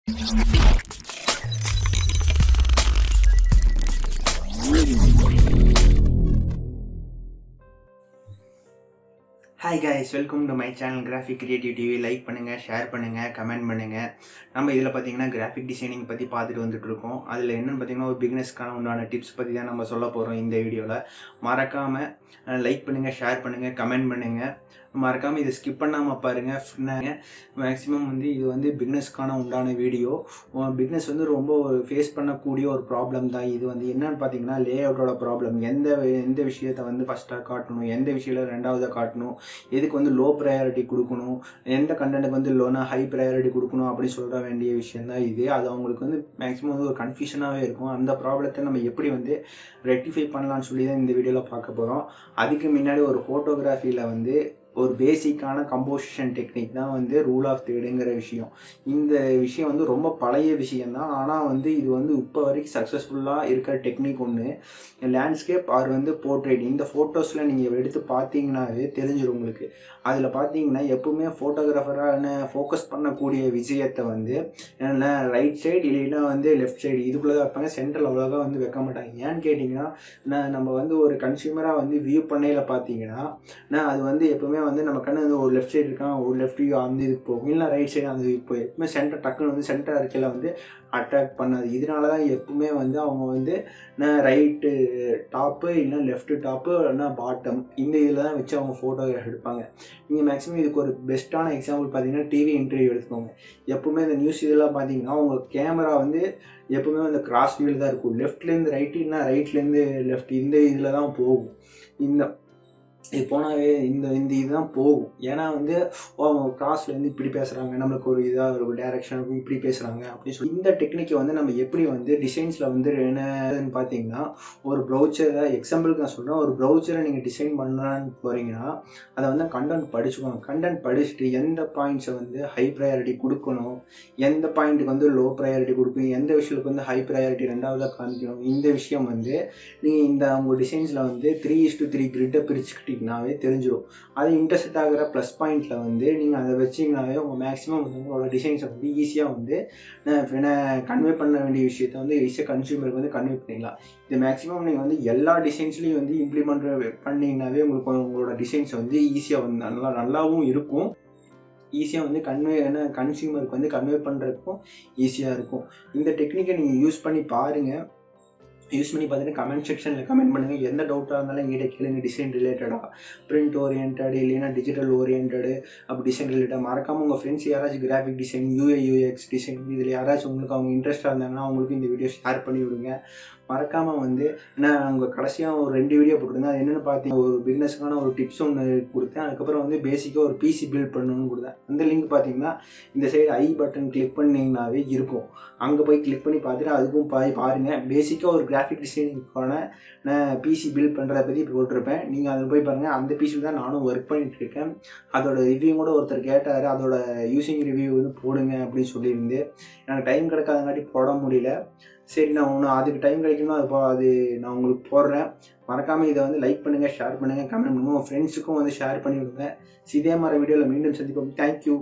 Hi guys, welcome to my channel graphic creative TV. Like பண்ணுங்கள், share பண்ணுங்கள், comment பண்ணுங்கள். நம்ம இதில் பார்த்தீங்கன்னா கிராஃபிக் டிசைனிங் பற்றி பார்த்துட்டு வந்துட்டு இருக்கோம். அதில் என்னென்னு பார்த்தீங்கன்னா ஒரு பிகினஸ்க்கான உண்டான டிப்ஸ் பற்றி தான் நம்ம சொல்ல போகிறோம் இந்த வீடியோவில். மறக்காமல் லைக் பண்ணுங்கள், ஷேர் பண்ணுங்கள், கமெண்ட் பண்ணுங்கள். மறக்காமல் இதை ஸ்கிப் பண்ணாமல் பாருங்கள். மேக்ஸிமம் இது பிகினஸ்க்கான உண்டான வீடியோ. பிகினஸ் ரொம்ப ஒரு ஃபேஸ் பண்ணக்கூடிய ஒரு ப்ராப்ளம் தான் இது. என்னன்னு பார்த்தீங்கன்னா லே அவுட்டோட ப்ராப்ளம். எந்த விஷயத்தை ஃபஸ்ட்டாக காட்டணும், எந்த விஷயத்தில் ரெண்டாவதாக காட்டணும், எதுக்கு லோ ப்ரையாரிட்டி கொடுக்கணும், எந்த கண்டென்ட்டுக்கு லோனா ஹை ப்ரையாரிட்டி கொடுக்கணும் அப்படி சொல்ல வேண்டிய விஷயம் தான் இது. அது அவங்களுக்கு மேக்ஸிமம் ஒரு கன்ஃபியூஷனாகவே இருக்கும். அந்த ப்ராப்ளத்தை நம்ம எப்படி ரெக்டிஃபை பண்ணலான்னு சொல்லி தான் இந்த வீடியோவில் பார்க்க போகிறோம். அதுக்கு முன்னாடி ஒரு ஃபோட்டோகிராஃபியில் ஒரு பேசிக்கான கம்போசிஷன் டெக்னிக் தான் ரூல் ஆஃப் தேர்டுங்கிற விஷயம். இந்த விஷயம் ரொம்ப பழைய விஷயந்தான். ஆனால் இது இப்போ வரைக்கும் சக்ஸஸ்ஃபுல்லாக இருக்கிற டெக்னிக் ஒன்று. லேண்ட்ஸ்கேப் ஆர் போர்ட்ரேட், இந்த ஃபோட்டோஸில் நீங்கள் எடுத்து பார்த்தீங்கன்னாவே தெரிஞ்சிடும் உங்களுக்கு. அதில் பார்த்தீங்கன்னா எப்பவுமே ஃபோட்டோகிராஃபரான ஃபோக்கஸ் பண்ணக்கூடிய விஷயத்தை என்ன ரைட் சைடு இல்லைன்னா லெஃப்ட் சைடு இதுக்குள்ளே தான் வைப்பாங்க. சென்ட்ரல் அவ்வளோவா வைக்க மாட்டாங்க. ஏன்னு கேட்டிங்கன்னா நம்ம ஒரு கன்சியூமராக வியூ பண்ணையில் பார்த்தீங்கன்னா அது எப்பவுமே நம்ம கண்ணு ஒரு லெஃப்ட் சைடு இருக்கான், ஒரு லெஃப்ட் வியூ அந்த இதுக்கு போகும், இல்லை ரைட் சைடு அந்த இதுக்கு போய் எப்பவுமே சென்டர் டக்குன்னு சென்டர் இருக்கையில் அட்ராக்ட் பண்ணாது. இதனால தான் எப்பவுமே அவங்க ரைட்டு டாப்பு இல்லைன்னா லெஃப்ட் டாப்பு இல்லைன்னா பாட்டம் இந்த இதில் தான் வச்சு அவங்க ஃபோட்டோகிராஃப் எடுப்பாங்க. நீங்கள் மேக்ஸிமம் இதுக்கு ஒரு பெஸ்ட்டான எக்ஸாம்பிள் பார்த்தீங்கன்னா டிவி இன்டர்வியூ எடுத்துக்கோங்க. எப்பவுமே இந்த நியூஸ் இதெல்லாம் பார்த்தீங்கன்னா உங்கள் கேமரா எப்பவுமே கிராஸ் வியூவில் தான் இருக்கும். லெஃப்ட்லேருந்து ரைட்டு இல்லைன்னா ரைட்லேருந்து லெஃப்ட் இந்த இதில் தான் போகும். இது போனாவே இந்த இதுதான் போகும். ஏன்னா அவங்க கிராஸ்லேருந்து இப்படி பேசுகிறாங்க, நம்மளுக்கு ஒரு இதாக ஒரு டேரெக்ஷனுக்கு இப்படி பேசுகிறாங்க அப்படின்னு சொல்லி இந்த டெக்னிக்கை நம்ம எப்படி டிசைன்ஸில் என்னன்னு பார்த்தீங்கன்னா ஒரு ப்ரௌச்சரை எக்ஸாம்பிளுக்கு நான் சொல்கிறேன். ஒரு ப்ரௌச்சரை நீங்கள் டிசைன் பண்ணலான்னு போகிறீங்கன்னா அதை கண்டென்ட் படிச்சுக்கோங்க. கண்டென்ட் படிச்சுட்டு எந்த பாயிண்ட்ஸை ஹை ப்ரையாரிட்டி கொடுக்கணும், எந்த பாயிண்ட்டுக்கு லோ ப்ரையாரிட்டி கொடுக்கணும், எந்த விஷயத்துக்கு ஹை ப்ரையாரிட்டி ரெண்டாவதாக காமிக்கணும், இந்த விஷயம் நீங்கள் உங்கள் டிசைன்ஸில் 3:3 கிரிட்டை பிரிச்சுக்கிட்டு தெரிஞ்சிடும். அது இன்டர்செக்ட் ஆகிற ப்ளஸ் பாயிண்ட்ல நீங்கள் அதை வச்சிங்கனாவே உங்கள் மேக்ஸிமம் உங்களோட டிசைன்ஸை ஈஸியாக கன்வே பண்ண வேண்டிய விஷயத்தை ஈஸியாக கன்சியூமருக்கு கன்வே பண்ணிடலாம். இது மேக்ஸிமம் நீங்கள் எல்லா டிசைன்ஸ்லையும் இம்ப்ளிமெண்ட் பண்ணிங்கனாவே உங்களுக்கு உங்களோட டிசைன்ஸை ஈஸியாக நல்லாவும் இருக்கும். ஈஸியாக கன்சியூமருக்கு கன்வே பண்ணுறதுக்கும் ஈஸியாக இருக்கும். இந்த டெக்னிக்கை நீங்கள் யூஸ் பண்ணி பாருங்கள். யூஸ் பண்ணி பார்த்துட்டு கமெண்ட் செக்ஷனில் கமெண்ட் பண்ணுங்கள். எந்த டவுட்டாக இருந்தாலும் எங்கிட்ட கேளுங்க. டிசைன் ரிலேட்டடாக, பிரிண்ட் ஓரியன்டடு இல்லைன்னா டிஜிட்டல் ஓரியன்டடு அப்படி டிசைன் ரிலேட்டட். மறக்காமல் உங்கள் ஃப்ரெண்ட்ஸ் யாராச்சும் கிராஃபிக் டிசைன், UX டிசைன் இதில் யாராச்சும் உங்களுக்கு அவங்க இன்ட்ரெஸ்ட்டாக இருந்தாங்கன்னா அவங்களுக்கு இந்த வீடியோ ஷேர் பண்ணி விடுங்க. மறக்காமல் நான் உங்கள் கடைசியாக ஒரு 2 வீடியோ போட்டிருந்தேன். அது என்னென்னு பார்த்தீங்கன்னா ஒரு பிஸ்னஸ்க்கான ஒரு டிப்ஸ் ஒன்று கொடுத்தேன். அதுக்கப்புறம் பேசிக்காக ஒரு PC பில்ட் பண்ணணும்னு கொடுத்தேன். அந்த லிங்க் பார்த்தீங்கன்னா இந்த சைடு ஐ பட்டன் கிளிக் பண்ணிங்கனாவே இருக்கும். அங்கே போய் கிளிக் பண்ணி பார்த்துட்டு அதுக்கும் பாருங்கள். பேசிக்காக ஒரு கிராஃபிக் டிசைனிங்கான PC பில்ட் பண்ணுறத பற்றி போட்டிருப்பேன். நீங்கள் அதில் போய் பாருங்கள். அந்த PC தான் நானும் ஒர்க் பண்ணிகிட்டு இருக்கேன். அதோட ரிவ்யூ கூட ஒருத்தர் கேட்டார். அதோட யூஸிங் ரிவ்யூ போடுங்க அப்படின்னு சொல்லியிருந்து எனக்கு டைம் கிடைக்காதங்காட்டி போட முடியல. சரி, நான் அதுக்கு டைம் கிடைக்கணும். அது நான் உங்களுக்கு போடுறேன். மறக்காமல் இதை லைக் பண்ணுங்கள், ஷேர் பண்ணுங்கள், கமெண்ட் பண்ணுங்கள். உங்கள் ஃப்ரெண்ட்ஸுக்கும் ஷேர் பண்ணி விடுங்க. இதே மாதிரி வீடியோவில் மீண்டும் சந்திப்போம். தேங்க்யூ.